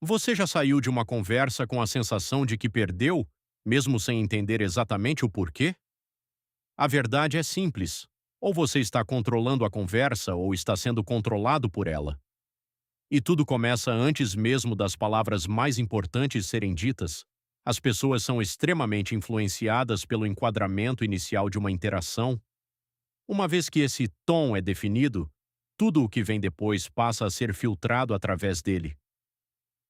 Você já saiu de uma conversa com a sensação de que perdeu, mesmo sem entender exatamente o porquê? A verdade é simples. Ou você está controlando a conversa ou está sendo controlado por ela. E tudo começa antes mesmo das palavras mais importantes serem ditas. As pessoas são extremamente influenciadas pelo enquadramento inicial de uma interação. Uma vez que esse tom é definido, tudo o que vem depois passa a ser filtrado através dele.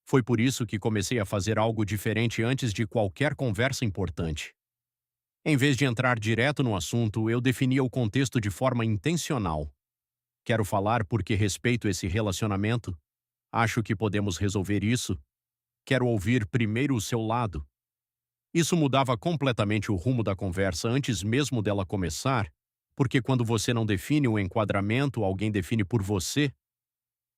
Foi por isso que comecei a fazer algo diferente antes de qualquer conversa importante. Em vez de entrar direto no assunto, eu definia o contexto de forma intencional. Quero falar porque respeito esse relacionamento. Acho que podemos resolver isso. Quero ouvir primeiro o seu lado. Isso mudava completamente o rumo da conversa antes mesmo dela começar, porque quando você não define o enquadramento, alguém define por você.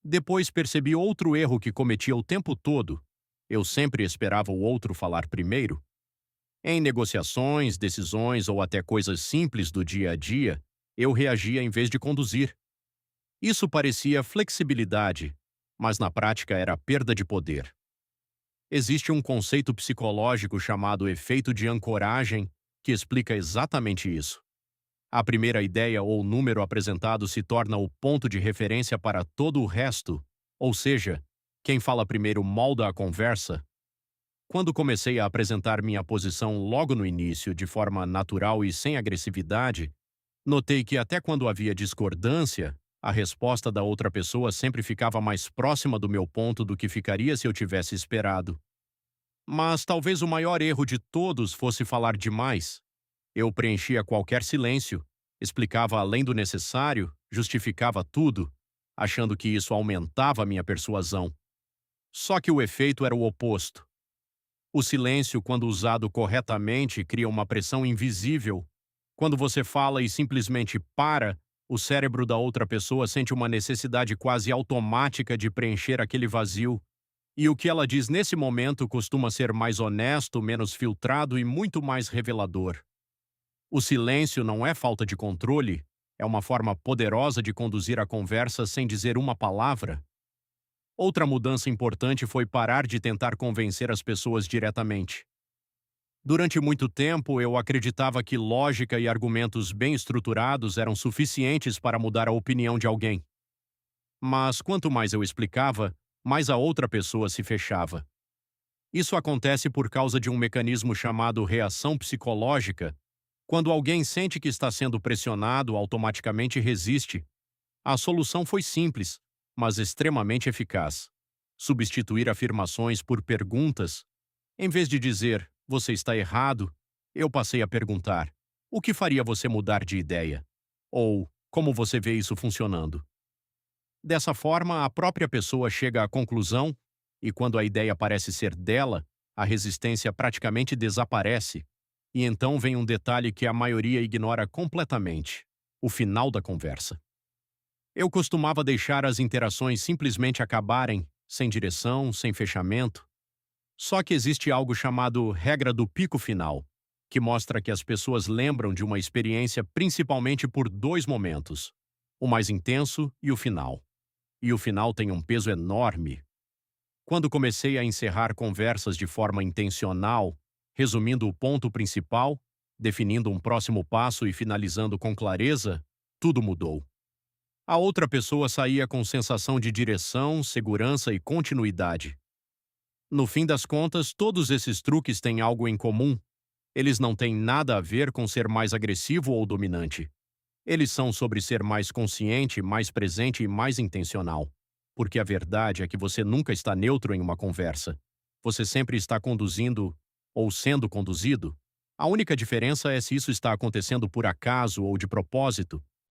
Depois percebi outro erro que cometia o tempo todo. Eu sempre esperava o outro falar primeiro. Em negociações, decisões ou até coisas simples do dia a dia, eu reagia em vez de conduzir. Isso parecia flexibilidade, mas na prática era perda de poder. Existe um conceito psicológico chamado efeito de ancoragem que explica exatamente isso. A primeira ideia ou número apresentado se torna o ponto de referência para todo o resto, ou seja, quem fala primeiro molda a conversa. Quando comecei a apresentar minha posição logo no início, de forma natural e sem agressividade, notei que até quando havia discordância, a resposta da outra pessoa sempre ficava mais próxima do meu ponto do que ficaria se eu tivesse esperado. Mas talvez o maior erro de todos fosse falar demais. Eu preenchia qualquer silêncio, explicava além do necessário, justificava tudo, achando que isso aumentava a minha persuasão. Só que o efeito era o oposto. O silêncio, quando usado corretamente, cria uma pressão invisível. Quando você fala e simplesmente para, o cérebro da outra pessoa sente uma necessidade quase automática de preencher aquele vazio. E o que ela diz nesse momento costuma ser mais honesto, menos filtrado e muito mais revelador. O silêncio não é falta de controle, é uma forma poderosa de conduzir a conversa sem dizer uma palavra. Outra mudança importante foi parar de tentar convencer as pessoas diretamente. Durante muito tempo, eu acreditava que lógica e argumentos bem estruturados eram suficientes para mudar a opinião de alguém. Mas quanto mais eu explicava, mais a outra pessoa se fechava. Isso acontece por causa de um mecanismo chamado reação psicológica. Quando alguém sente que está sendo pressionado, automaticamente resiste. A solução foi simples, mas extremamente eficaz. Substituir afirmações por perguntas. Em vez de dizer, você está errado, eu passei a perguntar, o que faria você mudar de ideia? Ou, como você vê isso funcionando? Dessa forma, a própria pessoa chega à conclusão, e quando a ideia parece ser dela, a resistência praticamente desaparece. E então vem um detalhe que a maioria ignora completamente: o final da conversa. Eu costumava deixar as interações simplesmente acabarem, sem direção, sem fechamento. Só que existe algo chamado regra do pico final, que mostra que as pessoas lembram de uma experiência principalmente por dois momentos: o mais intenso e o final. E o final tem um peso enorme. Quando comecei a encerrar conversas de forma intencional, resumindo o ponto principal, definindo um próximo passo e finalizando com clareza, tudo mudou. A outra pessoa saía com sensação de direção, segurança e continuidade. No fim das contas, todos esses truques têm algo em comum. Eles não têm nada a ver com ser mais agressivo ou dominante. Eles são sobre ser mais consciente, mais presente e mais intencional. Porque a verdade é que você nunca está neutro em uma conversa. Você sempre está conduzindo ou sendo conduzido. A única diferença é se isso está acontecendo por acaso ou de propósito.